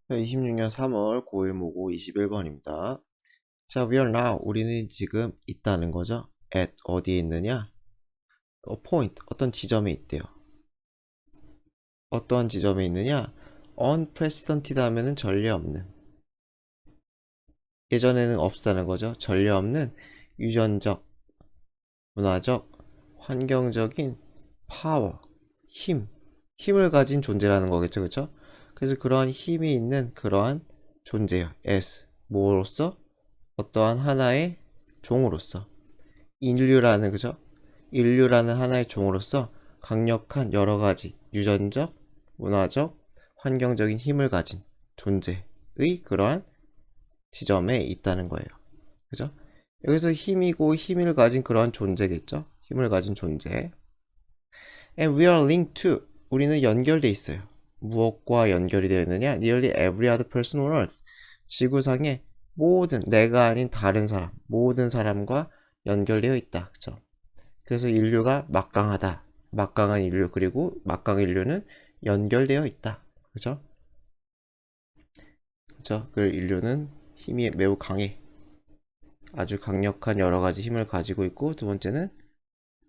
2026년 3월 9일 모고 21번입니다. 자, we are now. 우리는 지금 있다는 거죠. at 어디에 있느냐? point 어떤 지점에 있대요. 어떤 지점에 있느냐? unprecedented 하면은 전례 없는. 예전에는 없다는 거죠. 전례 없는 유전적, 문화적, 환경적인 파워, 힘을 가진 존재라는 거겠죠. 그쵸? 그래서 그러한 힘이 있는 그러한 존재요. as 뭐로서? 어떠한 하나의 종으로서 인류라는 그죠? 인류라는 하나의 종으로서 강력한 여러 가지 유전적, 문화적, 환경적인 힘을 가진 존재의 그러한 지점에 있다는 거예요. 그죠? 여기서 힘이고 힘을 가진 그러한 존재겠죠? 힘을 가진 존재. And we are linked to. 우리는 연결돼 있어요. 무엇과 연결이 되어 있느냐? Nearly every other person on earth. 지구상의 모든 내가 아닌 다른 사람, 모든 사람과 연결되어 있다. 그죠? 그래서 인류가 막강하다. 막강한 인류 그리고 막강한 인류는 연결되어 있다. 그죠? 그죠? 그 인류는 힘이 매우 강해. 아주 강력한 여러 가지 힘을 가지고 있고 두 번째는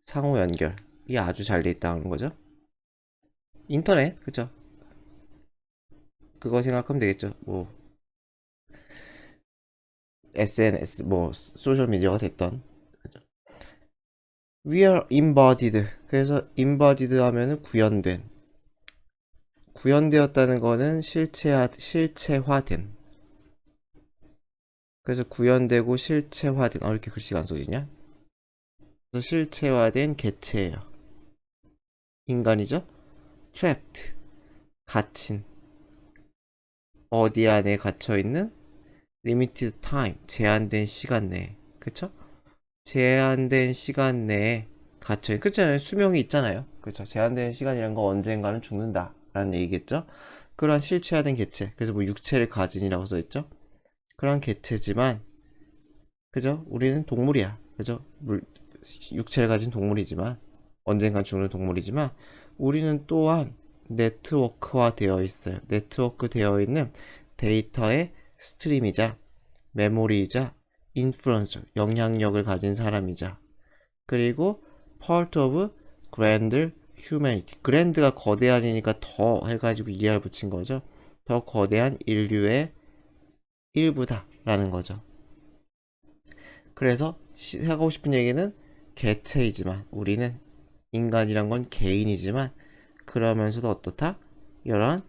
상호 연결이 아주 잘 돼 있다는 거죠. 인터넷, 그죠? 그거 생각하면 되겠죠. 뭐 SNS, 뭐 소셜 미디어가 됐던. 그죠? We are embodied. 그래서 embodied 하면은 구현되었다는 거는 실체화된. 그래서 구현되고 실체화된. 이렇게 글씨가 안 써지냐? 그래서 실체화된 개체예요. 인간이죠? trapped. 갇힌. 어디 안에 갇혀 있는? limited time. 제한된 시간 내에. 그쵸? 제한된 시간 내에 갇혀. 그렇잖아요. 수명이 있잖아요. 그렇죠. 제한된 시간이란 건 언젠가는 죽는다 라는 얘기겠죠. 그러한 실체화된 개체. 그래서 뭐 육체를 가진이라고 써있죠. 그러한 개체지만 그죠? 우리는 동물이야. 그죠? 육체를 가진 동물이지만 언젠간 죽는 동물이지만 우리는 또한 네트워크화 되어 있어요. 네트워크 되어 있는 데이터의 스트림이자 메모리이자 인플루언서 영향력을 가진 사람이자 그리고 part of grander humanity. grand가 거대한이니까 더 해가지고 ER 붙인 거죠. 더 거대한 인류의 일부다라는 거죠. 그래서 하고 싶은 얘기는 개체이지만 우리는 인간이란 건 개인이지만 그러면서도 어떻다? 이런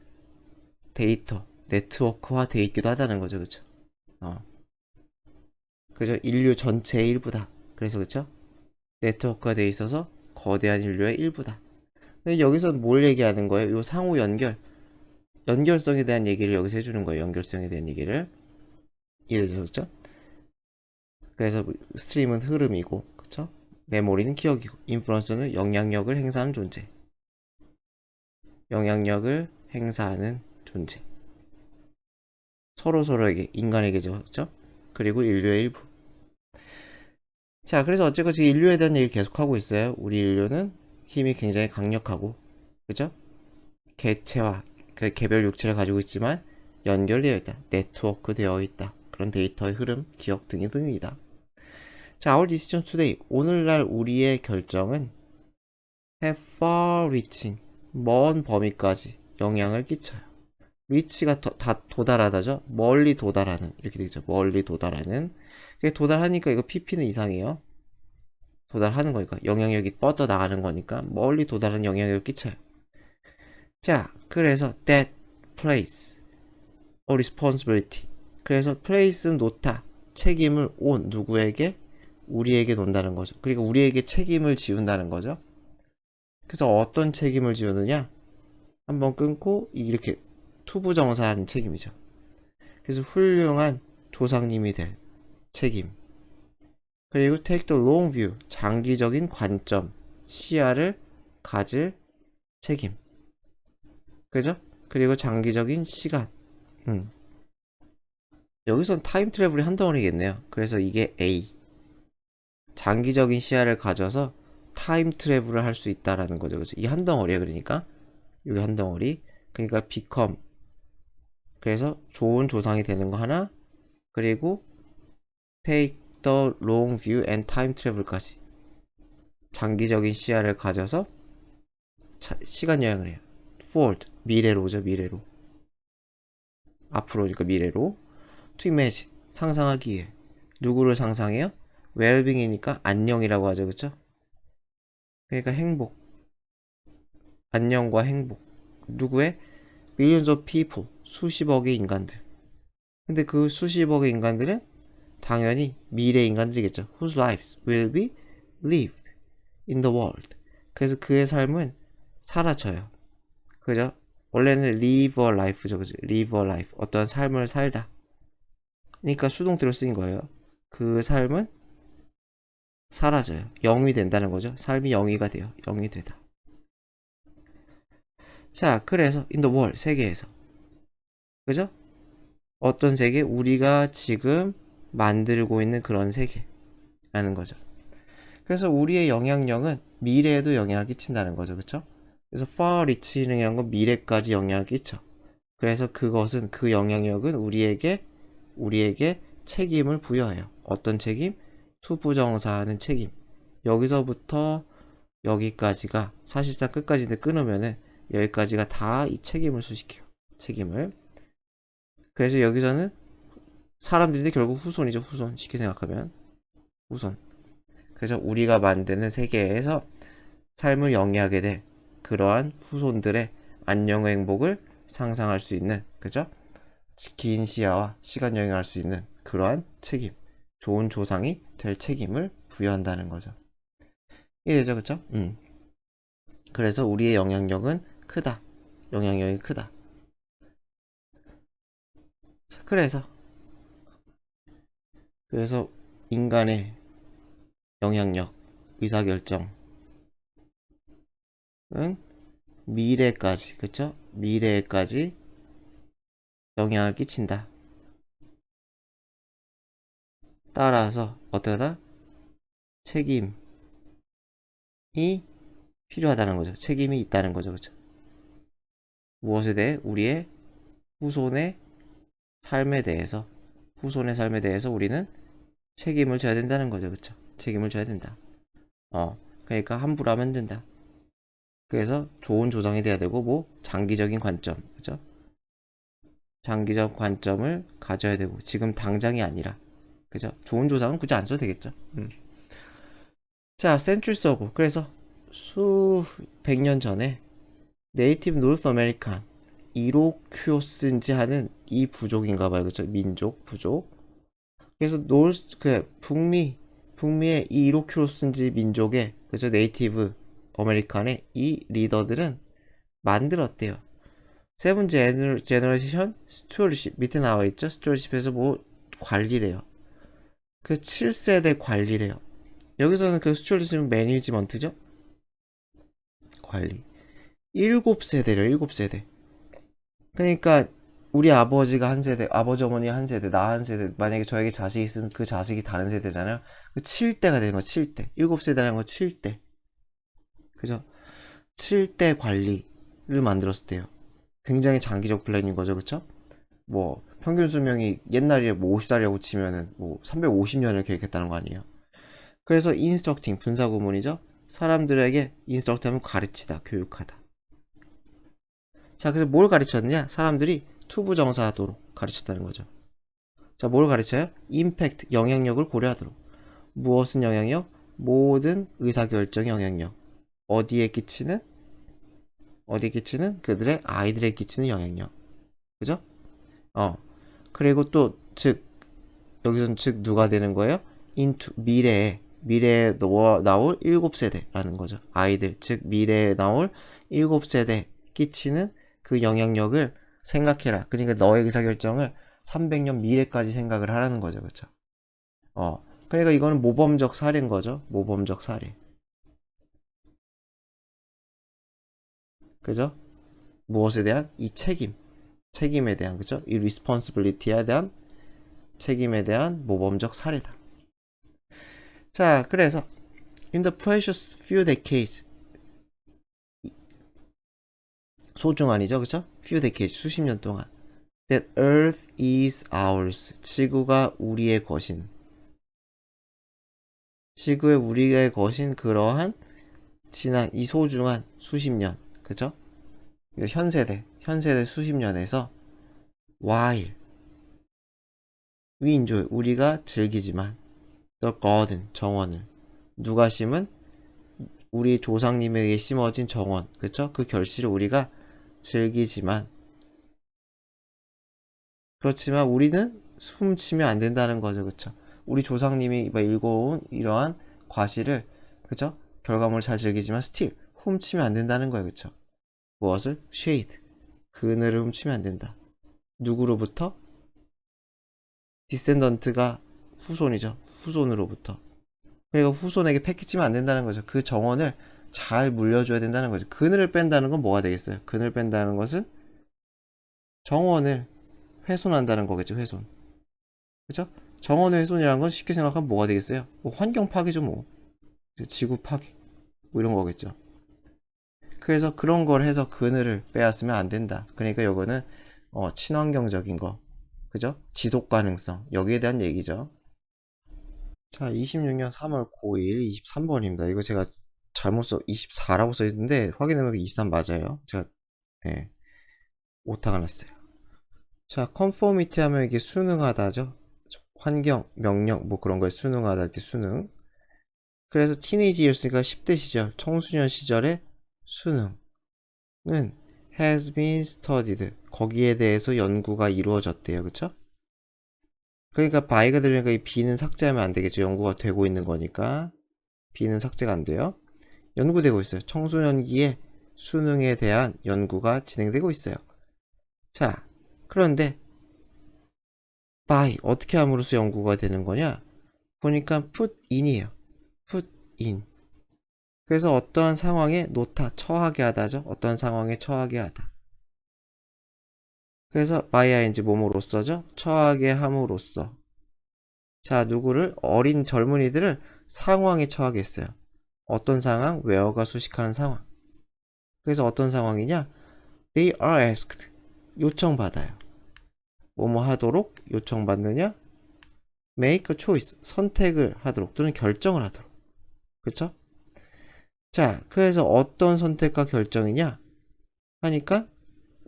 데이터, 네트워크화 돼 있기도 하다는 거죠. 그죠? 어. 그죠? 인류 전체의 일부다. 그래서 그쵸? 네트워크가 돼 있어서 거대한 인류의 일부다. 근데 여기서 뭘 얘기하는 거예요? 요 상호 연결성에 대한 얘기를 여기서 해주는 거예요. 연결성에 대한 얘기를. 이해되셨죠? 그래서 스트림은 흐름이고, 그쵸? 메모리는 기억이고, 인플루언서는 영향력을 행사하는 존재. 영향력을 행사하는 존재. 서로에게, 인간에게죠. 그쵸? 그리고 인류의 일부. 자, 그래서 어쨌건 지금 인류에 대한 얘기를 계속하고 있어요. 우리 인류는 힘이 굉장히 강력하고, 그죠? 개체와, 그 개별 육체를 가지고 있지만, 연결되어 있다. 네트워크 되어 있다. 그런 데이터의 흐름, 기억 등이다. 자, our decision today. 오늘날 우리의 결정은 have far-reaching, 먼 범위까지 영향을 끼쳐요. reach가 다 도달하다죠. 멀리 도달하는 이렇게 되죠. 멀리 도달하는. 도달하니까 이거 pp는 이상해요. 도달하는 거니까 영향력이 뻗어 나가는 거니까 멀리 도달하는 영향력을 끼쳐요. 자, 그래서 that place a responsibility. 그래서 place는 놓다, 책임을 온 누구에게? 우리에게 논다는 거죠. 그러니까 우리에게 책임을 지운다는 거죠. 그래서 어떤 책임을 지우느냐? 한번 끊고 이렇게 투부정사하는 책임이죠. 그래서 훌륭한 조상님이 될 책임. 그리고 take the long view, 장기적인 관점, 시야를 가질 책임. 그죠? 그리고 장기적인 시간. 여기선 타임 트래블이 한 덩어리겠네요. 그래서 이게 A. 장기적인 시야를 가져서 타임 트래블을 할 수 있다라는 거죠. 그죠? 이 한 덩어리야. 그러니까 여기 한 덩어리. 그러니까 become 그래서 좋은 조상이 되는 거 하나, 그리고 take the long view and time travel까지 장기적인 시야를 가져서 시간 여행을 해요. forward, 미래로죠, 미래로. 앞으로니까 미래로. to imagine, 상상하기 위해. 누구를 상상해요? well-being이니까 안녕이라고 하죠, 그쵸? 그러니까 행복, 안녕과 행복. 누구의? millions of people, 수십억의 인간들. 근데 그 수십억의 인간들은 당연히 미래 인간들이겠죠. whose lives will be lived in the world. 그래서 그의 삶은 사라져요. 그죠? 원래는 live a life죠. 그죠? live a life. 어떤 삶을 살다. 그러니까 수동태로 쓰인 거예요. 그 삶은 사라져요. 영이 된다는 거죠. 삶이 영이가 돼요. 영이 되다. 자, 그래서 in the world, 세계에서. 그죠? 어떤 세계? 우리가 지금 만들고 있는 그런 세계라는 거죠. 그래서 우리의 영향력은 미래에도 영향을 끼친다는 거죠. 그쵸? 그래서 far reaching이라는 건 미래까지 영향을 끼쳐. 그래서 그것은, 그 영향력은 우리에게 책임을 부여해요. 어떤 책임? 투부정사하는 책임. 여기서부터 여기까지가 사실상 끝까지 끊으면은 여기까지가 다 이 책임을 수식해요. 책임을. 그래서 여기서는 사람들인데 결국 후손이죠. 후손. 쉽게 생각하면 후손. 그래서 우리가 만드는 세계에서 삶을 영위하게 될 그러한 후손들의 안녕의 행복을 상상할 수 있는, 그죠? 긴 시야와 시간 여행할 수 있는 그러한 책임, 좋은 조상이 될 책임을 부여한다는 거죠. 이해되죠, 그쵸? 그래서 우리의 영향력은 크다. 영향력이 크다. 그래서 인간의 영향력, 의사결정은 미래까지, 그쵸? 미래까지 영향을 끼친다. 따라서 어떠다? 책임이 필요하다는 거죠. 책임이 있다는 거죠. 그쵸? 무엇에 대해? 우리의 후손의 후손의 삶에 대해서 우리는 책임을 져야 된다는 거죠. 그쵸? 책임을 져야 된다. 그러니까 함부로 하면 안 된다. 그래서 좋은 조상이 돼야 되고, 뭐, 장기적인 관점, 그죠? 장기적 관점을 가져야 되고, 지금 당장이 아니라, 그죠? 좋은 조상은 굳이 안 써도 되겠죠. 자, 센츄리 서고. 그래서 수백 년 전에 네이티브 노스 아메리칸 이로큐오스인지 하는 이 부족인가 봐요. 그죠? 민족, 부족. 그래서 북미의 이 이로큐오스인지 민족의, 그죠? 네이티브 아메리칸의 이 리더들은 만들었대요. 세븐 제너레이션 스튜어드십 밑에 나와 있죠. 스튜어드십에서 뭐 관리래요. 그 7세대 관리래요. 여기서는 그 스튜어드십 매니지먼트죠. 관리. 7세대래요. 7세대. 그러니까 우리 아버지가 한 세대, 아버지 어머니 한 세대, 나 한 세대, 만약에 저에게 자식이 있으면 그 자식이 다른 세대잖아요. 그 7대가 되는 거, 7대. 7세대라는 거 7대. 그죠? 7대 관리를 만들었을 때요. 굉장히 장기적 플랜인 거죠, 그쵸? 뭐, 평균 수명이 옛날에 뭐 50살이라고 치면은 뭐 350년을 계획했다는 거 아니에요? 그래서 인스트럭팅, 분사구문이죠? 사람들에게 인스트럭트하면 가르치다, 교육하다. 자, 그래서 뭘 가르쳤느냐? 사람들이 투부정사하도록 가르쳤다는 거죠. 자, 뭘 가르쳐요? 임팩트, 영향력을 고려하도록. 무엇은 영향력? 모든 의사결정 영향력. 어디에 끼치는? 어디에 끼치는? 그들의 아이들에 끼치는 영향력. 그죠? 그리고 또, 즉, 여기서는 즉 누가 되는 거예요? into, 미래에 나올 7세대라는 거죠. 아이들, 즉 미래에 나올 7세대 끼치는 그 영향력을 생각해라. 그러니까 너의 의사결정을 300년 미래까지 생각을 하라는 거죠. 그렇죠? 그러니까 이거는 모범적 사례인 거죠. 모범적 사례. 그죠? 무엇에 대한? 이 책임에 대한, 그죠? 이 responsibility에 대한 책임에 대한 모범적 사례다. 자, 그래서 in the precious few decades, 소중한이죠, 그죠? few decades, 수십 년 동안 that Earth is ours. 지구가 우리의 것인. 지구에 우리의 것인 그러한 지난 이 소중한 수십 년, 그죠? 현세대 수십 년에서 while we enjoy 우리가 즐기지만 the garden 정원을 누가 심은 우리 조상님에게 심어진 정원, 그쵸? 그 결실을 우리가 즐기지만 그렇지만 우리는 훔치면 안 된다는 거죠, 그쵸? 우리 조상님이 일궈온 이러한 과실을, 그죠? 결과물을 잘 즐기지만 still 훔치면 안 된다는 거예요, 그쵸? 무엇을? shade 그늘을 훔치면 안 된다. 누구로부터? 디센던트가 후손이죠. 후손으로부터. 그러니까 후손에게 패키지면 안 된다는 거죠. 그 정원을 잘 물려줘야 된다는 거죠. 그늘을 뺀다는 건 뭐가 되겠어요? 그늘 뺀다는 것은 정원을 훼손한다는 거겠죠. 훼손. 그죠? 정원의 훼손이라는 건 쉽게 생각하면 뭐가 되겠어요? 뭐 환경 파괴죠, 뭐. 지구 파괴. 뭐 이런 거겠죠. 그래서 그런 걸 해서 그늘을 빼앗으면 안 된다. 그러니까 요거는 친환경적인 거. 그죠? 지속 가능성. 여기에 대한 얘기죠. 자, 26년 3월 9일 23번입니다. 이거 제가 잘못 24라고 써있는데 확인해보면 23 맞아요. 제가 오타가 났어요. 자, conformity 하면 이게 순응하다죠. 환경, 명령 뭐 그런 거에 순응하다 할 때 순응. 그래서 teenage years니까 10대 시절, 청소년 시절의 순응은 has been studied. 거기에 대해서 연구가 이루어졌대요. 그쵸? 그러니까 by가 들으니까 이 b는 삭제하면 안 되겠죠. 연구가 되고 있는 거니까. b는 삭제가 안 돼요. 연구되고 있어요. 청소년기의 수능에 대한 연구가 진행되고 있어요. 자, 그런데 by 어떻게 함으로써 연구가 되는 거냐? 보니까 put in이에요. put in. 그래서 어떠한 상황에 놓다, 처하게 하다죠. 어떠한 상황에 처하게 하다. 그래서 by ing 뭐뭐로써죠? 처하게 함으로써. 자, 누구를? 어린 젊은이들을 상황에 처하게 했어요. 어떤 상황? where가 수식하는 상황. 그래서 어떤 상황이냐? They are asked. 요청받아요. 뭐뭐 하도록 요청받느냐? Make a choice. 선택을 하도록 또는 결정을 하도록. 그쵸? 자, 그래서 어떤 선택과 결정이냐? 하니까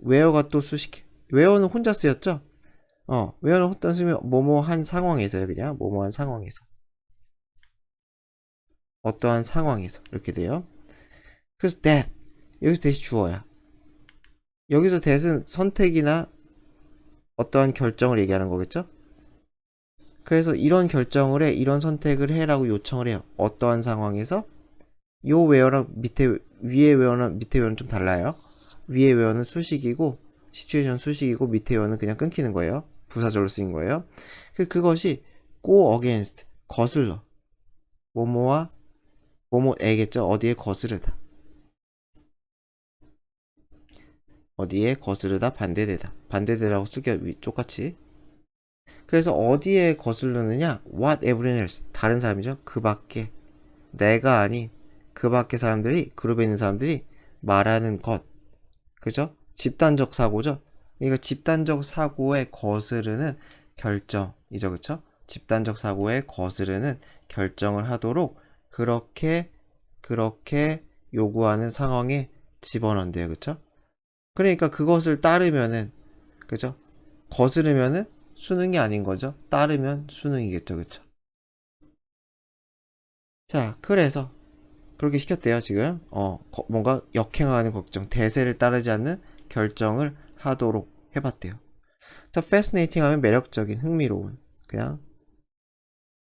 where가 또 수식해. where는 혼자 쓰였죠? where는 혼자 쓰면 뭐뭐 한 상황에서요. 그냥 뭐뭐 한 상황에서. 어떠한 상황에서 이렇게 돼요. 그래서 that 여기서 대시 주어야. 여기서 that은 선택이나 어떠한 결정을 얘기하는 거겠죠? 그래서 이런 결정을 해, 이런 선택을 해라고 요청을 해요. 어떠한 상황에서? 요 where랑 위에 where랑 밑에 where는 좀 달라요. 위에 where는 수식이고, 시츄에이션 수식이고, 밑에 where는 그냥 끊기는 거예요. 부사절로 쓰인 거예요. 그것이 go against, 거슬러. 뭐뭐와 뭐뭐에겠죠. 어디에 거스르다. 어디에 거스르다 반대되다. 반대되라고 쓰기가 똑같이. 그래서 어디에 거슬르느냐? What everyone else. 다른 사람이죠. 그 밖에. 내가 아닌 그 밖에 사람들이, 그룹에 있는 사람들이 말하는 것. 그죠? 집단적 사고죠? 그러니까 집단적 사고에 거스르는 결정이죠. 그쵸? 집단적 사고에 거스르는 결정을 하도록 그렇게 요구하는 상황에 집어넣는데요. 그쵸? 그러니까 그것을 따르면은, 그죠? 거스르면은 수능이 아닌 거죠. 따르면 수능이겠죠. 그쵸? 자, 그래서 그렇게 시켰대요. 지금 뭔가 역행하는 걱정, 대세를 따르지 않는 결정을 하도록 해봤대요. 더 fascinating 하면 매력적인, 흥미로운, 그냥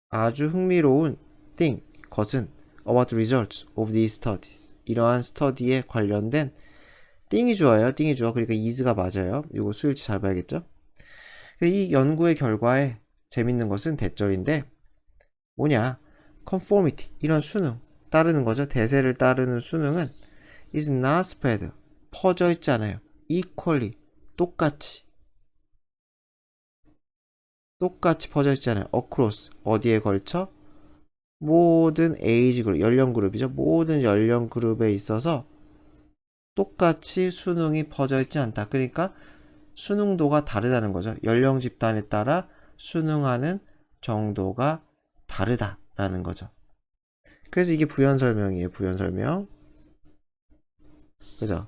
아주 흥미로운 thing, 것은 about the results of these studies. 이러한 스터디에 관련된 thing이 주어요. thing이 주어. 그러니까 is가 맞아요. 이거 수일치 잘 봐야겠죠? 이 연구의 결과에 재밌는 것은 대절인데 뭐냐? conformity, 이런 수능, 따르는 거죠. 대세를 따르는 수능은 is not spread, 퍼져 있지 않아요. equally, 똑같이 퍼져 있지 않아요. across, 어디에 걸쳐? 모든 에이지 그룹, 연령 그룹이죠. 모든 연령 그룹에 있어서 똑같이 수능이 퍼져 있지 않다. 그러니까 수능도가 다르다는 거죠. 연령 집단에 따라 수능하는 정도가 다르다라는 거죠. 그래서 이게 부연 설명이에요. 부연 설명. 그죠?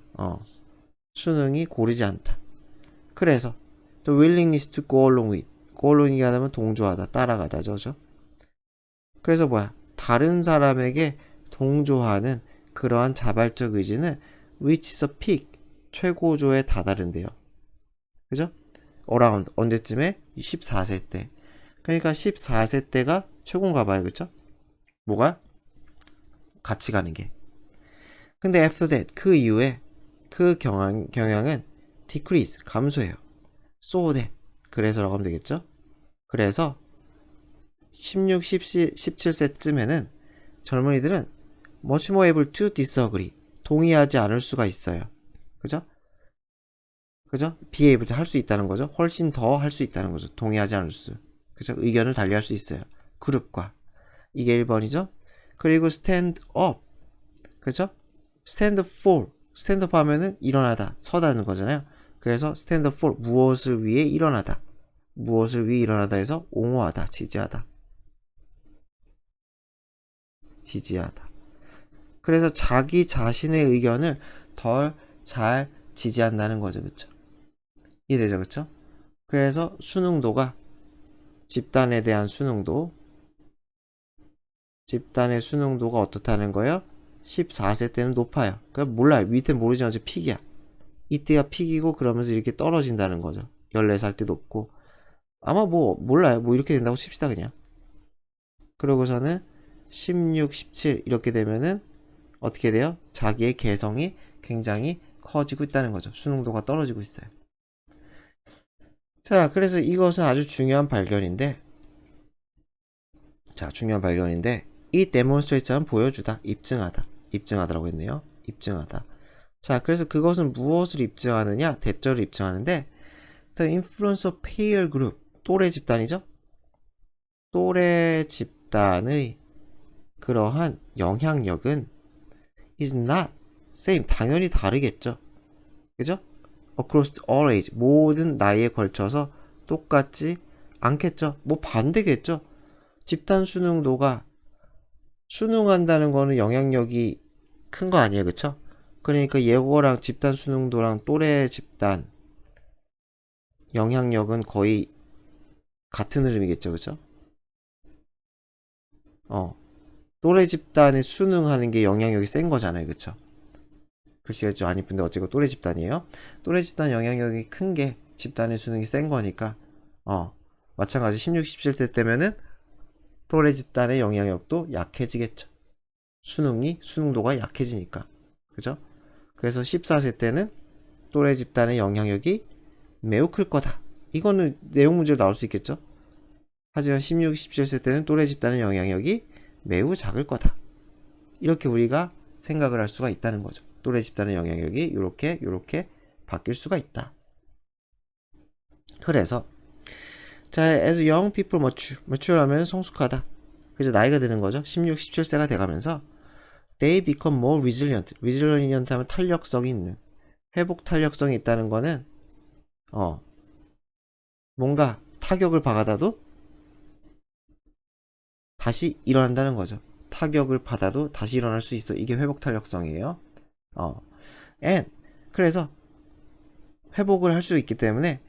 수능이 고르지 않다. 그래서 the willingness to go along with. go along이 하면 동조하다, 따라가다죠. 그죠? 그래서 뭐야? 다른 사람에게 동조하는 그러한 자발적 의지는 which is a peak. 최고조에 다다른데요. 그죠? around 언제쯤에? 14세 때. 그러니까 14세 때가 최고인가 봐요. 그쵸? 뭐가? 같이 가는 게. 근데 after that 그 이후에 그 경향은 decrease 감소해요. so that 그래서라고 하면 되겠죠? 그래서 16, 17세쯤에는 젊은이들은 much more able to disagree 동의하지 않을 수가 있어요. 그죠? 그죠? be able to 할 수 있다는 거죠. 훨씬 더 할 수 있다는 거죠. 동의하지 않을 수. 그죠? 의견을 달리할 수 있어요. 그룹과. 이게 1번이죠. 그리고 stand up. 그죠? stand for. stand up 하면은 일어나다, 서다는 거잖아요. 그래서 stand up for 무엇을 위해 일어나다. 무엇을 위해 일어나다 해서 옹호하다, 지지하다. 지지하다. 그래서 자기 자신의 의견을 덜 잘 지지한다는 거죠. 그쵸? 이해되죠? 그쵸? 그래서 수능도가 집단에 대한 수능도, 집단의 수능도가 어떻다는 거예요? 14세 때는 높아요. 그러니까 몰라요. 밑에 모르지만 어차피 픽이야. 이때가 픽이고 그러면서 이렇게 떨어진다는 거죠. 14살 때 높고. 아마 뭐 몰라요. 뭐 이렇게 된다고 칩시다 그냥. 그러고서는 16, 17 이렇게 되면은 어떻게 돼요? 자기의 개성이 굉장히 커지고 있다는 거죠. 수능도가 떨어지고 있어요. 자, 그래서 이것은 아주 중요한 발견인데, 이 데몬스트레이트는 보여주다, 입증하다, 입증하다라고 했네요. 입증하다. 자, 그래서 그것은 무엇을 입증하느냐? 대절을 입증하는데, the influence of peer group, 또래 집단이죠? 또래 집단의 그러한 영향력은 is not same, 당연히 다르겠죠. 그죠? across all age, 모든 나이에 걸쳐서 똑같지 않겠죠. 뭐 반대겠죠. 집단 수능도가 수능한다는 거는 영향력이 큰 거 아니에요. 그쵸? 그러니까 예고랑 집단 수능도랑 또래 집단 영향력은 거의 같은 흐름이겠죠. 그쵸? 또래 집단에 수능하는 게 영향력이 센 거잖아요. 그쵸? 글씨가 좀 안 이쁜데 어쨌건 또래 집단이에요. 또래 집단 영향력이 큰 게 집단의 수능이 센 거니까 마찬가지 16, 17대 때면은 또래 집단의 영향력도 약해지겠죠. 수능도가 약해지니까. 그죠? 그래서 14세 때는 또래 집단의 영향력이 매우 클 거다. 이거는 내용 문제로 나올 수 있겠죠? 하지만 16, 17세 때는 또래 집단의 영향력이 매우 작을 거다. 이렇게 우리가 생각을 할 수가 있다는 거죠. 또래 집단의 영향력이 이렇게 바뀔 수가 있다. 그래서 자, as young people mature 하면 성숙하다. 그래서 나이가 드는 거죠. 16, 17세가 돼가면서 they become more resilient. resilient 하면 탄력성이 있는, 회복 탄력성이 있다는 거는 뭔가 타격을 받아도 다시 일어난다는 거죠. 타격을 받아도 다시 일어날 수 있어. 이게 회복 탄력성이에요. and 그래서 회복을 할 수 있기 때문에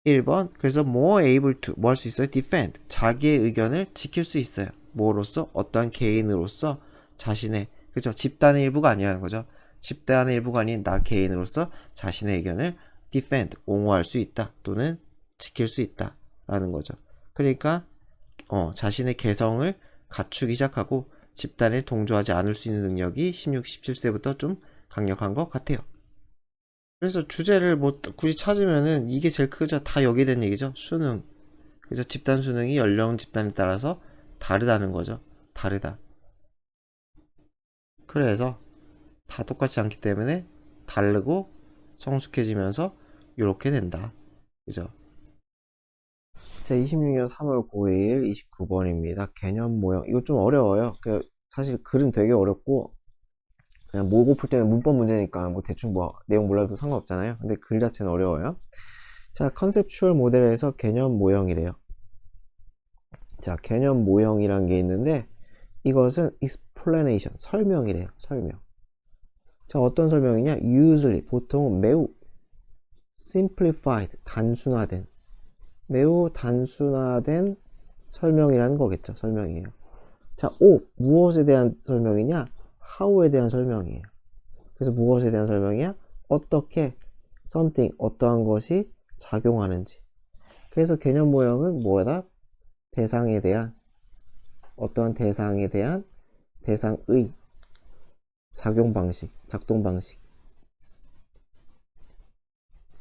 1번 그래서 more able to 뭐 할 수 있어요? defend 자기의 의견을 지킬 수 있어요. 뭐로서? 어떠한 개인으로서 자신의 그죠? 집단의 일부가 아니라는 거죠. 집단의 일부가 아닌 나 개인으로서 자신의 의견을 defend 옹호할 수 있다 또는 지킬 수 있다 라는 거죠. 그러니까 자신의 개성을 갖추기 시작하고 집단에 동조하지 않을 수 있는 능력이 16, 17세부터 좀 강력한 것 같아요. 그래서 주제를 뭐 굳이 찾으면은 이게 제일 크죠. 다 여기에 대한 얘기죠. 수능. 그죠? 집단 수능이 연령 집단에 따라서 다르다는 거죠. 다르다. 그래서 다 똑같지 않기 때문에 다르고 성숙해지면서 이렇게 된다. 그죠? 자, 26년 3월 9일 29번입니다. 개념 모형. 이거 좀 어려워요. 사실 글은 되게 어렵고 그냥 모의고 풀 때는 문법 문제니까 뭐 대충 뭐 내용 몰라도 상관없잖아요. 근데 글 자체는 어려워요. 자, 컨셉추얼 모델에서 개념 모형이래요. 자, 개념 모형이란 게 있는데 이것은 explanation, 설명이래요. 설명. 자, 어떤 설명이냐? usually, 보통 매우 simplified, 단순화된, 매우 단순화된 설명이라는 거겠죠. 설명이에요. 자, 무엇에 대한 설명이냐? how에 대한 설명이에요. 그래서 무엇에 대한 설명이야? 어떻게 something, 어떠한 것이 작용하는지. 그래서 개념 모형은 뭐다? 대상에 대한, 어떠한 대상에 대한 대상의 작용 방식, 작동 방식.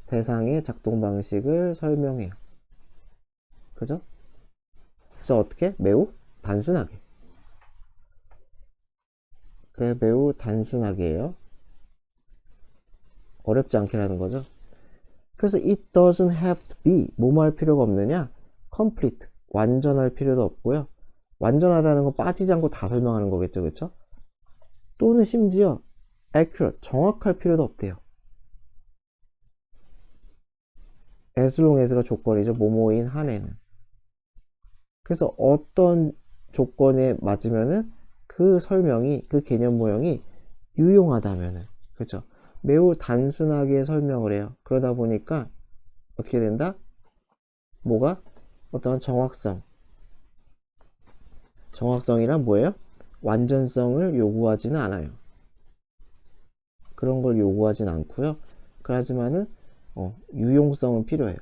대상의 작동 방식을 설명해요. 그죠? 그래서 어떻게? 매우 단순하게. 그래, 매우 단순하게 해요. 어렵지 않게라는 거죠. 그래서 it doesn't have to be, 뭐뭐 할 필요가 없느냐? complete, 완전할 필요도 없고요. 완전하다는 건 빠지지 않고 다 설명하는 거겠죠. 그쵸? 또는 심지어 accurate, 정확할 필요도 없대요. as long as가 조건이죠. 뭐뭐인 한에는. 그래서 어떤 조건에 맞으면은 그 설명이, 그 개념 모형이 유용하다면은, 그죠? 매우 단순하게 설명을 해요. 그러다 보니까 어떻게 된다? 뭐가? 어떤 정확성이란 뭐예요? 완전성을 요구하지는 않아요. 그런 걸 요구하진 않고요. 그렇지만은 유용성은 필요해요.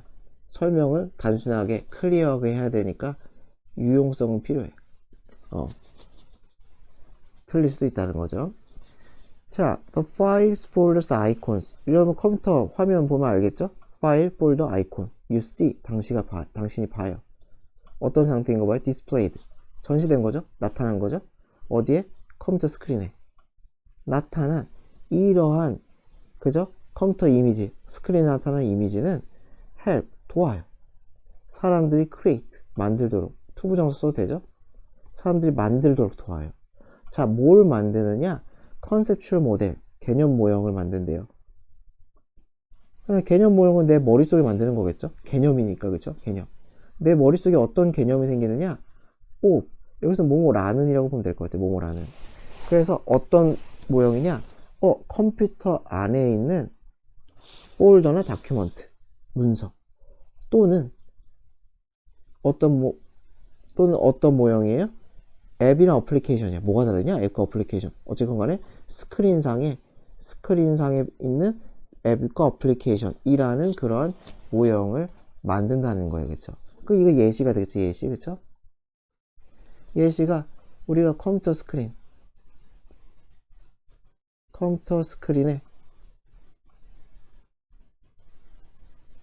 설명을 단순하게 클리어하게 해야 되니까 유용성은 필요해요. 틀릴 수도 있다는 거죠. 자, the files, folders, icons. 여러분 컴퓨터 화면 보면 알겠죠? 파일, 폴더, 아이콘. You see, 당신이 봐요. 어떤 상태인 거 봐요? displayed. 전시된 거죠? 나타난 거죠? 어디에? 컴퓨터 스크린에. 나타난 이러한, 그죠? 컴퓨터 이미지, 스크린에 나타난 이미지는 help, 도와요. 사람들이 create, 만들도록. 투부정사 써도 되죠? 사람들이 만들도록 도와요. 자, 뭘 만드느냐? 컨셉추얼 모델, 개념 모형을 만든대요. 개념 모형은 내 머릿속에 만드는 거겠죠? 개념이니까, 그쵸? 개념. 내 머릿속에 어떤 개념이 생기느냐? 여기서 뭐뭐라는이라고 보면 될 것 같아요. 뭐뭐라는. 그래서 어떤 모형이냐? 컴퓨터 안에 있는 폴더나 다큐먼트, 문서. 또는 어떤 모형이에요? 앱이랑 어플리케이션이야. 뭐가 다르냐? 앱과 어플리케이션. 어쨌건 간에 스크린상에 있는 앱과 어플리케이션이라는 그런 모형을 만든다는 거예요. 그쵸? 이거 예시가 되겠지, 예시. 그쵸? 예시가 우리가 컴퓨터 스크린에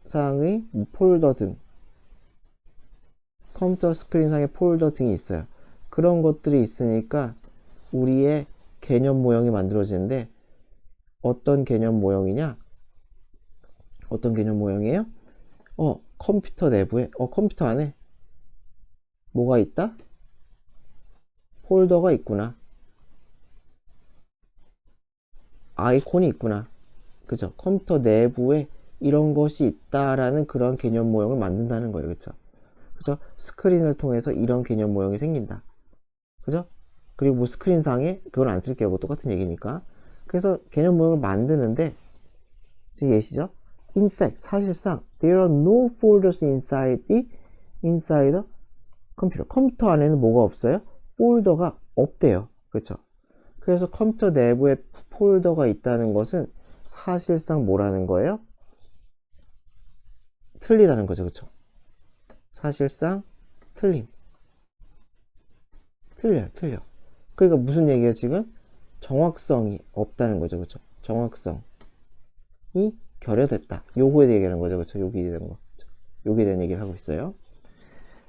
상의 폴더 등, 컴퓨터 스크린상의 폴더 등이 있어요. 그런 것들이 있으니까 우리의 개념 모형이 만들어지는데 어떤 개념 모형이냐? 어떤 개념 모형이에요? 컴퓨터 내부에, 컴퓨터 안에 뭐가 있다? 폴더가 있구나. 아이콘이 있구나. 그죠? 컴퓨터 내부에 이런 것이 있다라는 그런 개념 모형을 만든다는 거예요. 그쵸? 그죠? 스크린을 통해서 이런 개념 모형이 생긴다. 그죠? 그리고 뭐 스크린상에 그걸 안 쓸게요. 뭐 똑같은 얘기니까. 그래서 개념 모형을 만드는데, 지금 예시죠? In fact, 사실상 there are no folders inside the 컴퓨터. 컴퓨터 안에는 뭐가 없어요? 폴더가 없대요. 그렇죠? 그래서 컴퓨터 내부에 폴더가 있다는 것은 사실상 뭐라는 거예요? 틀리다는 거죠. 그렇죠? 사실상 틀림. 틀려. 그러니까 무슨 얘기예요, 지금? 정확성이 없다는 거죠. 그렇죠? 정확성이 결여됐다. 요거에 대해 얘기하는 거죠. 그렇죠? 여기에 대한 거. 여기에 대한 얘기를 하고 있어요.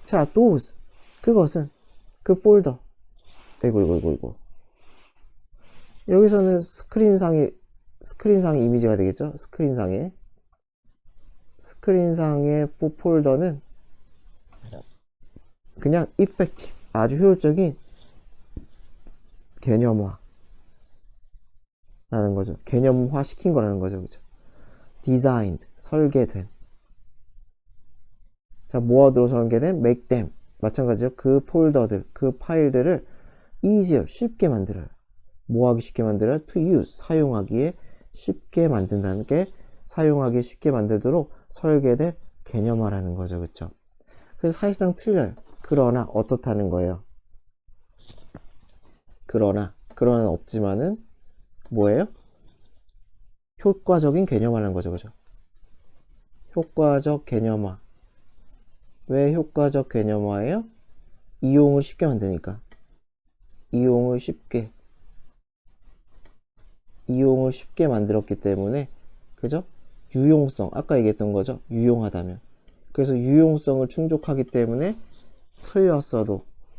자, those. 그것은 그 폴더. 이거. 여기서는 스크린상의 이미지가 되겠죠? 스크린상의 폴더는 그냥 effective, 아주 효율적인 개념화. 라는 거죠. 개념화 시킨 거라는 거죠. 그죠? designed, 설계된. 자, 뭐하도록 설계된? make them. 마찬가지죠. 그 폴더들, 그 파일들을 easier, 쉽게 만들어요. 뭐하기 쉽게 만들어요? to use, 사용하기에 쉽게 만든다는 게 사용하기 쉽게 만들도록 설계된 개념화라는 거죠. 그쵸? 그래서 사실상 틀려요. 그러나 어떻다는 거예요? 그러나는 없지만은 뭐예요? 효과적인 개념화라는 거죠. 그죠? 효과적 개념화. 왜 효과적 개념화예요? 이용을 쉽게 만드니까. 이용을 쉽게 만들었기 때문에, 그죠? 유용성, 아까 얘기했던 거죠? 유용하다면. 그래서 유용성을 충족하기 때문에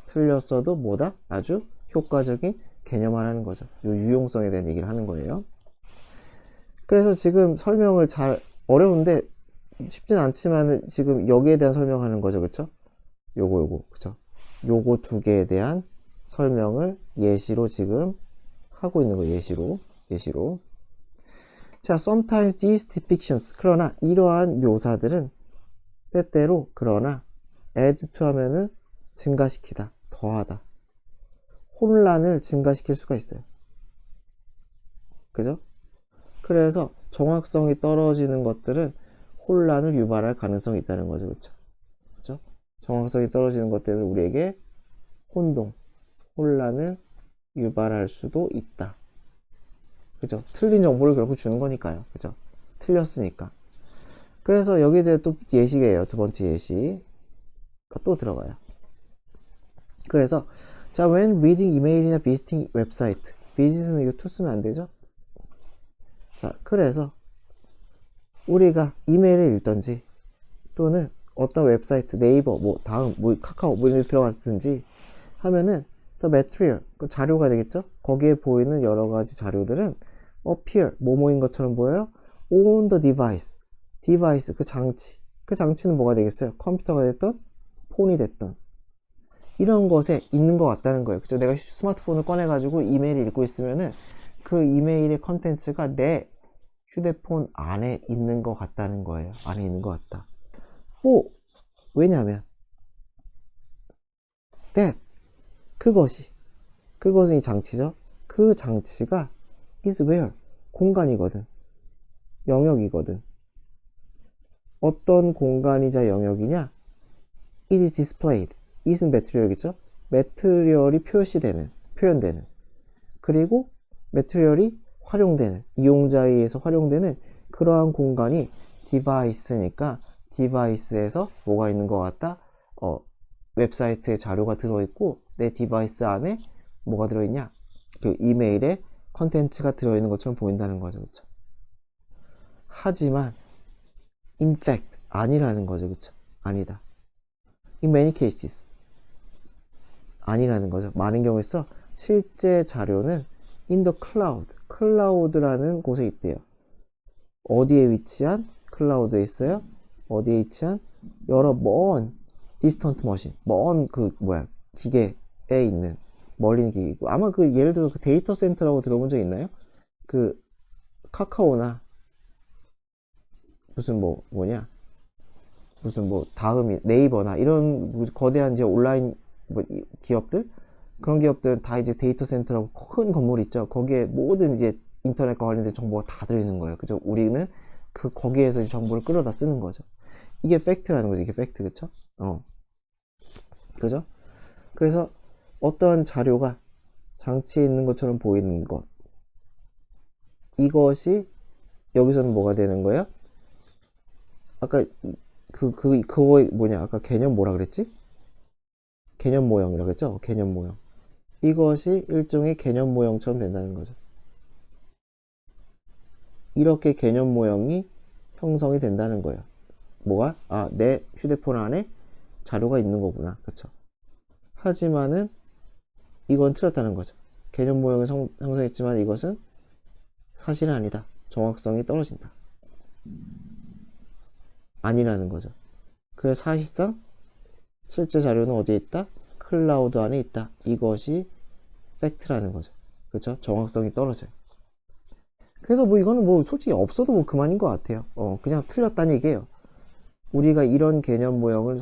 틀렸어도 뭐다? 아주 효과적인 개념화라는 거죠. 요 유용성에 대한 얘기를 하는 거예요. 그래서 지금 설명을 어려운데 쉽진 않지만은 지금 여기에 대한 설명하는 거죠. 그쵸? 요거, 그쵸? 요거 두 개에 대한 설명을 예시로 지금 하고 있는 거예요. 예시로. 자, sometimes these depictions. 그러나 이러한 묘사들은 때때로 그러나 add to 하면은 증가시키다, 더하다. 혼란을 증가시킬 수가 있어요. 그죠? 그래서 정확성이 떨어지는 것들은 혼란을 유발할 가능성이 있다는 거죠. 그쵸? 정확성이 떨어지는 것 때문에 우리에게 혼란을 유발할 수도 있다. 그죠? 틀린 정보를 결국 주는 거니까요. 그죠? 틀렸으니까. 그래서 여기에 대해 또 예시예요. 두 번째 예시가 또 들어가요. 그래서 자, when reading email이나 visiting website, visit는 이거 to 쓰면 안 되죠? 자, 그래서 우리가 이메일을 읽던지 또는 어떤 웹사이트, 네이버, 뭐 다음, 뭐 카카오 뭐 이런 데 들어갔든지 하면은 the material, 그 자료가 되겠죠? 거기에 보이는 여러 가지 자료들은 appear, 뭐뭐인 것처럼 보여요? on the device, 그 장치. 그 장치는 뭐가 되겠어요? 컴퓨터가 됐던, 폰이 됐던. 이런 것에 있는 것 같다는 거예요. 그죠? 내가 스마트폰을 꺼내가지고 이메일을 읽고 있으면은 그 이메일의 컨텐츠가 내 휴대폰 안에 있는 것 같다는 거예요. 안에 있는 것 같다. 왜냐면 that, 그것은 이 장치죠. 그 장치가 is where, 공간이거든. 영역이거든. 어떤 공간이자 영역이냐? It is displayed. it은 매트리얼이겠죠? 매트리얼이 표현되는. 그리고 매트리얼이 활용되는, 이용자에 의해서 활용되는 그러한 공간이 디바이스니까 디바이스에서 뭐가 있는 것 같다? 웹사이트에 자료가 들어있고 내 디바이스 안에 뭐가 들어있냐? 그 이메일에 컨텐츠가 들어있는 것처럼 보인다는 거죠. 그쵸? 하지만 in fact 아니라는 거죠. 그쵸? 아니다. in many cases 아니라는 거죠. 많은 경우에서 실제 자료는 in the 클라우드라는 곳에 있대요. 어디에 위치한? 클라우드에 있어요. 어디에 위치한? 여러 먼 디스턴트 머신, 먼 기계에 있는 멀리 있는 기계이고, 아마 그 예를 들어서 그 데이터 센터라고 들어본 적 있나요? 그 카카오나 무슨 다음이 네이버나 이런 거대한 이제 온라인 기업들, 그런 기업들은 다 이제 데이터 센터라고 큰 건물 있죠. 거기에 모든 이제 인터넷과 관련된 정보가 다 들어있는 거예요. 그죠? 우리는 거기에서 정보를 끌어다 쓰는 거죠. 이게 팩트라는 거죠. 이게 팩트, 그쵸? 그죠? 그래서 어떠한 자료가 장치에 있는 것처럼 보이는 것, 이것이 여기서는 뭐가 되는 거예요? 아까 아까 개념 뭐라 그랬지? 개념 모형이라고 그랬죠? 개념 모형. 이것이 일종의 개념 모형처럼 된다는 거죠. 이렇게 개념 모형이 형성이 된다는 거예요. 뭐가? 내 휴대폰 안에 자료가 있는 거구나. 그쵸? 하지만은 이건 틀렸다는 거죠. 개념 모형을 형성했지만 이것은 사실은 아니다. 정확성이 떨어진다. 아니라는 거죠. 그래서 사실상 실제 자료는 어디에 있다? 클라우드 안에 있다. 이것이 팩트라는 거죠. 그렇죠? 정확성이 떨어져요. 그래서 뭐 이거는 뭐 솔직히 없어도 뭐 그만인 것 같아요. 그냥 틀렸다는 얘기예요. 우리가 이런 개념 모형을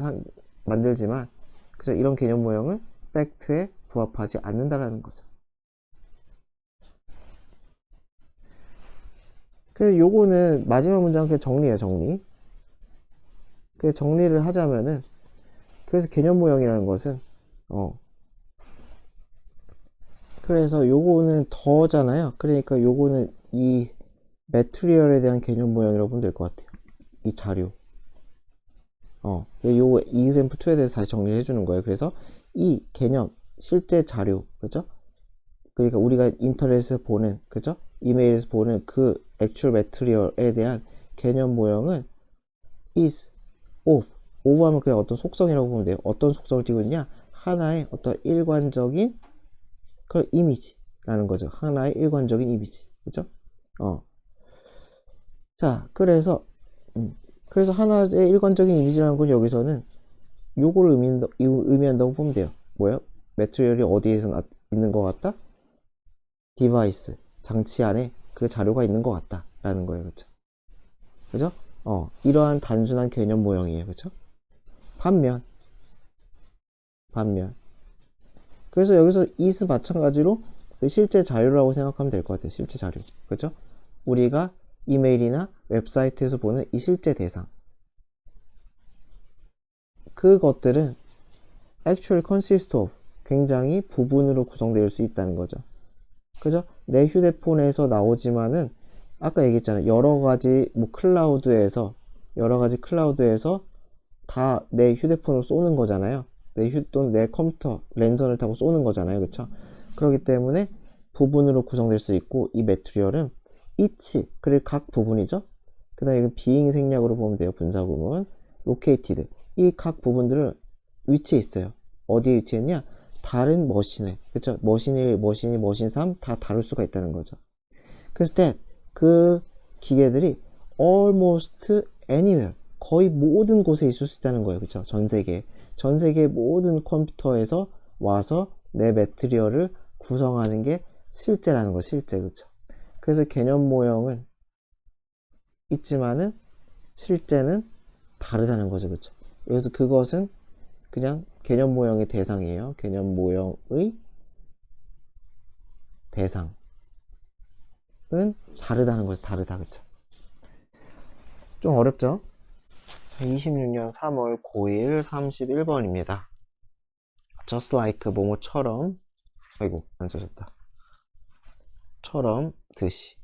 만들지만, 그죠? 이런 개념 모형은 팩트에 부합하지 않는다라는 거죠. 그래서 요거는 마지막 문장 그냥 정리예요, 정리. 그 정리를 하자면은, 그래서 개념 모형이라는 것은, 그래서 요거는 더잖아요. 그러니까 요거는 이 매트리얼에 대한 개념 모형이라고 보면 될 것 같아요. 이 자료. 요 example 2에 대해서 다시 정리를 해주는 거예요. 그래서 이 개념, 실제 자료, 그죠? 그러니까 우리가 인터넷에서 보는, 그죠? 이메일에서 보는 그 액츄얼 매트리얼에 대한 개념 모형은 is of. of 하면 그냥 어떤 속성이라고 보면 돼요. 어떤 속성을 띠고 있냐? 하나의 어떤 일관적인 그런 이미지라는 거죠. 하나의 일관적인 이미지. 그죠? 자, 그래서 하나의 일관적인 이미지라는 건 여기서는 요거를 의미한다고 보면 돼요. 뭐예요? 매트리얼이 어디에서 있는 것 같다? 디바이스, 장치 안에 그 자료가 있는 것 같다. 라는 거예요. 그죠? 그죠? 이러한 단순한 개념 모형이에요. 그죠? 반면. 그래서 여기서 is 마찬가지로 그 실제 자료라고 생각하면 될 것 같아요. 실제 자료. 그죠? 우리가 이메일이나 웹사이트에서 보는 이 실제 대상. 그것들은 actually consist of. 굉장히 부분으로 구성될 수 있다는 거죠. 그죠? 내 휴대폰에서 나오지만은 아까 얘기했잖아요. 여러 가지 클라우드에서 다 내 휴대폰으로 쏘는 거잖아요. 또는 내 컴퓨터 랜선을 타고 쏘는 거잖아요. 그쵸? 그렇기 때문에 부분으로 구성될 수 있고, 이 매트리얼은 each, 그리고 각 부분이죠. 그 다음에 이건 비행 생략으로 보면 돼요. 분사구문 located, 이 각 부분들은 위치에 있어요. 어디에 위치했냐? 다른 머신에, 그쵸? 머신 1, 머신 2, 머신 3 다 다룰 수가 있다는 거죠. 그래서 그 기계들이 almost anywhere, 거의 모든 곳에 있을 수 있다는 거예요. 그쵸? 전 세계 모든 컴퓨터에서 와서 내 매트리얼을 구성하는 게 실제라는 거, 실제. 그쵸? 그래서 개념 모형은 있지만은 실제는 다르다는 거죠. 그쵸? 그래서 그것은 그냥 개념 모형의 대상이에요. 개념 모형의 대상은 다르다는 거죠. 다르다. 그쵸? 좀 어렵죠? 26년 3월 9일 31번입니다. just like 뭐뭐처럼, 아이고 안 써졌다. 처럼 듯이.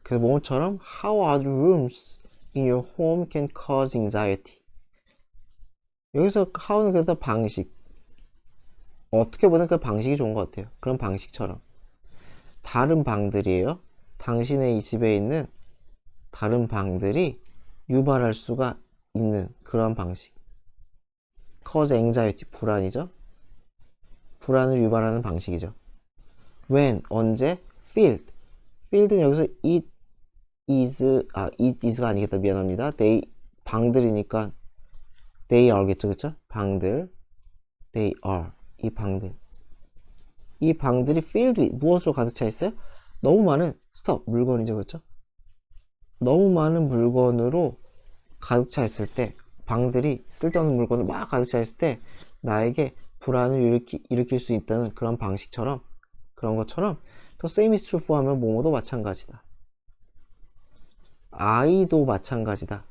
그 뭐뭐처럼 how are the rooms in your home can cause anxiety. 여기서 how는 그래서 방식, 어떻게 보면 그 방식이 좋은 것 같아요. 그런 방식처럼. 다른 방들이에요. 당신의 이 집에 있는 다른 방들이 유발할 수가 있는 그런 방식. cause anxiety, 불안이죠. 불안을 유발하는 방식이죠. when, 언제, field는 여기서 it is가 아니겠다. 미안합니다. 방들이니까 they are겠죠. 그쵸? 방들, they are, 이 방들이 filled, 무엇으로 가득 차 있어요? 너무 많은 물건이죠. 그쵸? 너무 많은 물건으로 가득 차 있을 때, 방들이 쓸데없는 물건을 막 가득 차 있을 때 나에게 불안을 일으킬 수 있다는 그런 방식처럼, 그런 것처럼 the same is true for 하면 뭐뭐도 마찬가지다. 아이도 마찬가지다.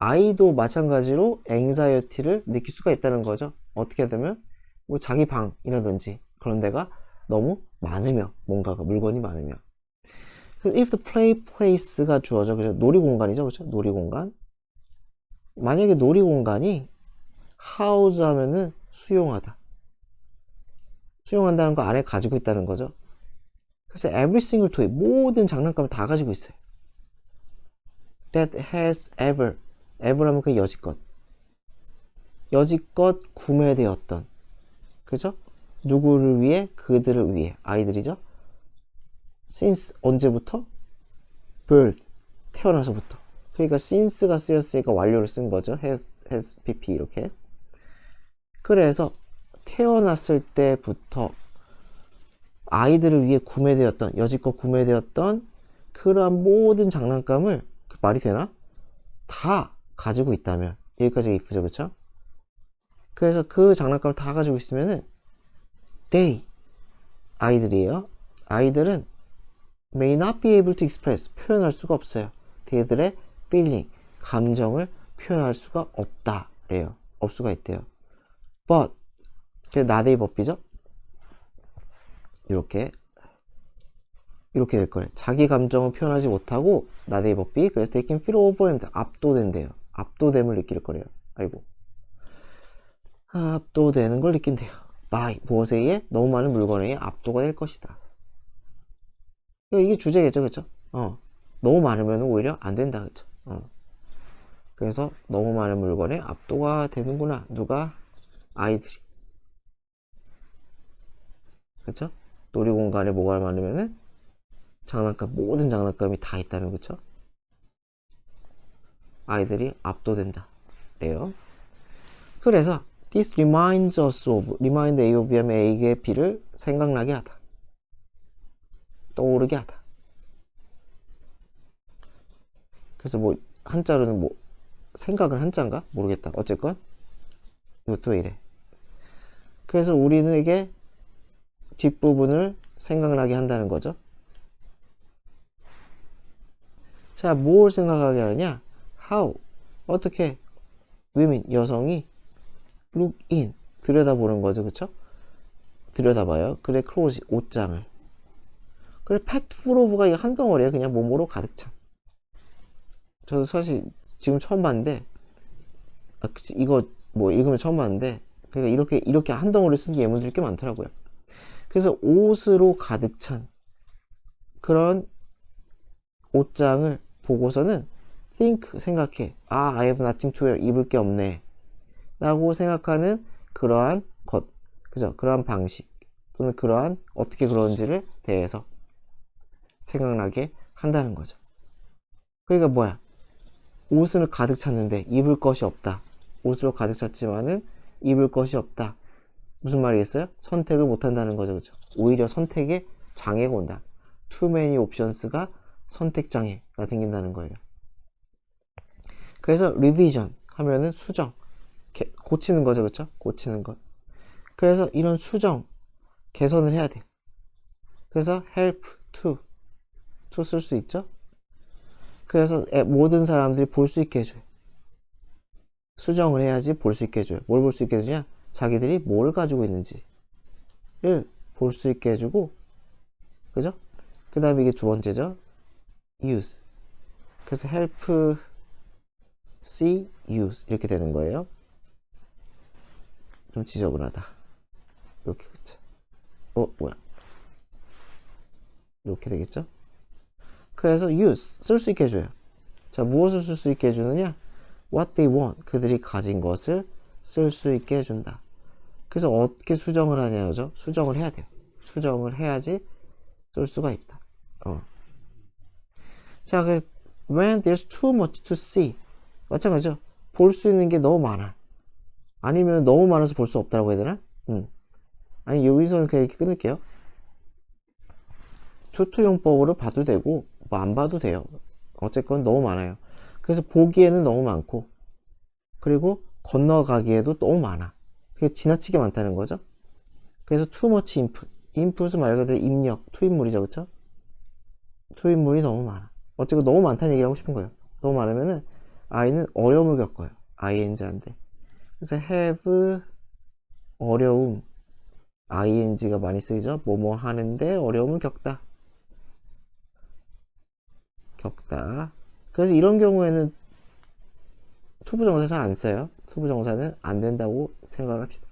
아이도 마찬가지로 anxiety를 느낄 수가 있다는 거죠. 어떻게 되면 뭐 자기 방이라든지 그런 데가 너무 많으며, 뭔가가 물건이 많으며. if the play place가 주어져. 그죠? 놀이공간이죠. 그죠? 놀이공간. 만약에 놀이공간이 house 하면은 수용한다는 거 안에 가지고 있다는 거죠. 그래서 every single toy, 모든 장난감을 다 가지고 있어요. that has ever 하면 그 여지껏 구매되었던, 그죠? 누구를 위해? 그들을 위해, 아이들이죠. since, 언제부터? birth, 태어나서부터. 그러니까 since가 쓰였으니까 완료를 쓴 거죠. has pp 이렇게. 그래서 태어났을 때부터 아이들을 위해 구매되었던, 여지껏 구매되었던 그러한 모든 장난감을, 말이 되나? 다 가지고 있다면, 여기까지가 if죠, 그쵸? 그래서 그 장난감을 다 가지고 있으면은 they, 아이들이에요. 아이들은 may not be able to express, 표현할 수가 없어요. 걔들의 feeling, 감정을 표현할 수가 없다 래요. 없수가 있대요. but, 그게 not의 법이죠. 이렇게 될 거예요. 자기 감정을 표현하지 못하고 not의 법비, 그래서 they can feel overwhelmed, 압도된대요. 압도됨을 느낄 거래요. 아이고, 압도되는 걸 느낀대요. by, 무엇에 의해? 너무 많은 물건에 의해 압도가 될 것이다. 이게 주제겠죠, 그쵸? 너무 많으면 오히려 안 된다, 그쵸? 그래서 너무 많은 물건에 압도가 되는구나. 누가? 아이들이. 그쵸? 놀이공간에 뭐가 많으면은 장난감, 모든 장난감이 다 있다면, 그쵸? 아이들이 압도된다 래요. 그래서 this reminds us of, remind A of B하면 A의 B를 생각나게 하다, 떠오르게 하다. 그래서 뭐 한자로는 뭐 생각은 한자인가? 모르겠다. 어쨌건 이것도 왜 이래. 그래서 우리에게 뒷부분을 생각나게 한다는 거죠. 자, 뭘 생각하게 하느냐? How, 어떻게 women, 여성이 look in, 들여다보는 거죠, 그쵸? 들여다봐요. 그래, clothes, 옷장을. 그래, packed full of가 이게 한 덩어리에 그냥 몸으로 가득 찬. 저도 사실 지금 처음 봤는데, 이거 뭐 읽으면 처음 봤는데, 그러니까 이렇게 한 덩어리 쓴 예문들이 꽤 많더라고요. 그래서 옷으로 가득 찬 그런 옷장을 보고서는 think, 생각해. I have nothing to wear, 입을 게 없네 라고 생각하는 그러한 것, 그죠? 그러한 방식 또는 그러한 어떻게 그런지를 대해서 생각나게 한다는 거죠. 그러니까 뭐야? 옷을 가득 찼는데 입을 것이 없다. 옷으로 가득 찼지만은 입을 것이 없다. 무슨 말이겠어요? 선택을 못 한다는 거죠, 그죠? 오히려 선택에 장애가 온다. Too many options가 선택 장애가 생긴다는 거예요. 그래서 revision 하면은 수정, 고치는 거죠, 그쵸? 고치는 것. 그래서 이런 수정, 개선을 해야 돼요. 그래서 help to 쓸 수 있죠? 그래서 모든 사람들이 볼 수 있게 해줘요. 수정을 해야지 볼 수 있게 해줘요. 뭘 볼 수 있게 해주냐? 자기들이 뭘 가지고 있는지를 볼 수 있게 해주고, 그죠? 그 다음에 이게 두 번째죠. use. 그래서 help see, use 이렇게 되는 거예요. 좀 지저분하다. 이렇게, 그쵸? 뭐야? 이렇게 되겠죠? 그래서 use, 쓸 수 있게 해줘요. 자, 무엇을 쓸 수 있게 해주느냐? what they want, 그들이 가진 것을 쓸 수 있게 해준다. 그래서 어떻게 수정을 하냐죠? 수정을 해야 돼요. 수정을 해야지 쓸 수가 있다. 자, 그래서 when there's too much to see, 마찬가지죠. 볼 수 있는 게 너무 많아. 아니면 너무 많아서 볼 수 없다고 해야 되나? 아니, 여기서는 그냥 이렇게 끊을게요. 투투용법으로 봐도 되고 뭐 안 봐도 돼요. 어쨌건 너무 많아요. 그래서 보기에는 너무 많고, 그리고 건너가기에도 너무 많아. 그게 지나치게 많다는 거죠. 그래서 too much input, input은 말 그대로 입력, 투입물이죠, 그쵸? 투입물이 너무 많아. 어쨌든 너무 많다는 얘기를 하고 싶은 거예요. 너무 많으면은 아이는 어려움을 겪어요. ing한테. 그래서 have, 어려움, ing가 많이 쓰이죠. 뭐뭐 하는데 어려움을 겪다. 그래서 이런 경우에는 투부정사 잘 안 써요. 투부정사는 안 된다고 생각을 합시다.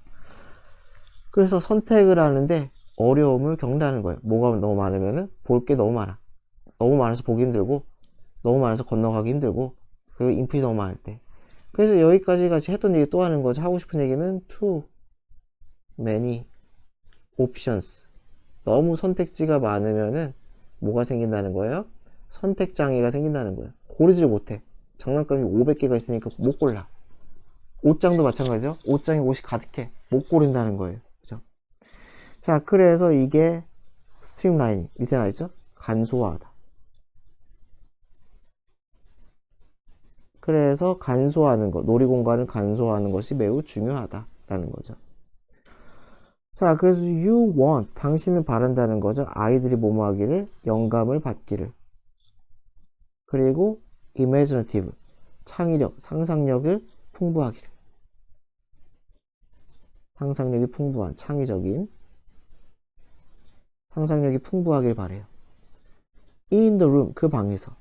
그래서 선택을 하는데 어려움을 겪는다는 거예요. 뭐가 너무 많으면은 볼 게 너무 많아. 너무 많아서 보기 힘들고, 너무 많아서 건너가기 힘들고, 그리고 인풋이 너무 많을 때. 그래서 여기까지 같이 했던 얘기 또 하는 거죠. 하고 싶은 얘기는 too many options. 너무 선택지가 많으면은 뭐가 생긴다는 거예요? 선택 장애가 생긴다는 거예요. 고르지를 못해. 장난감이 500개가 있으니까 못 골라. 옷장도 마찬가지죠. 옷장에 옷이 가득해. 못 고른다는 거예요. 그죠? 자, 그래서 이게 스트림라이닝 밑에 나있죠? 간소화하다. 그래서 간소화하는 것, 놀이 공간을 간소화하는 것이 매우 중요하다라는 거죠. 자, 그래서 you want, 당신은 바란다는 거죠. 아이들이 뭐뭐 하기를, 영감을 받기를. 그리고 imaginative, 창의력, 상상력을 풍부하기를. 상상력이 풍부한, 창의적인, 상상력이 풍부하길 바래요. in the room, 그 방에서.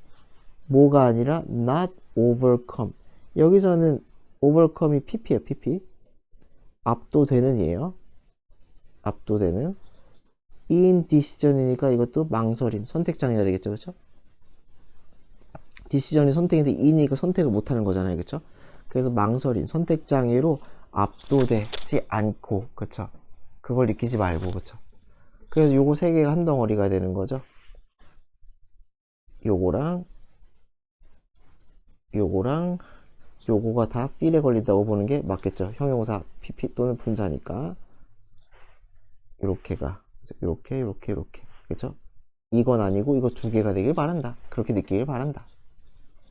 뭐가 아니라 not overcome. 여기서는 overcome이 pp예요, pp. 압도되는 이에요. 압도되는. in decision이니까 이것도 망설임, 선택장애가 되겠죠, 그렇죠? decision이 선택인데 in이니까 선택을 못하는 거잖아요, 그렇죠? 그래서 망설임, 선택장애로 압도되지 않고, 그렇죠? 그걸 느끼지 말고, 그렇죠? 그래서 요거 세 개가 한 덩어리가 되는 거죠. 요거랑 요거랑 요거가 다 feel에 걸린다고 보는 게 맞겠죠. 형용사 pp 또는 분사니까 요렇게가 요렇게 그렇죠? 이건 아니고 이거 두 개가 되길 바란다. 그렇게 느끼길 바란다.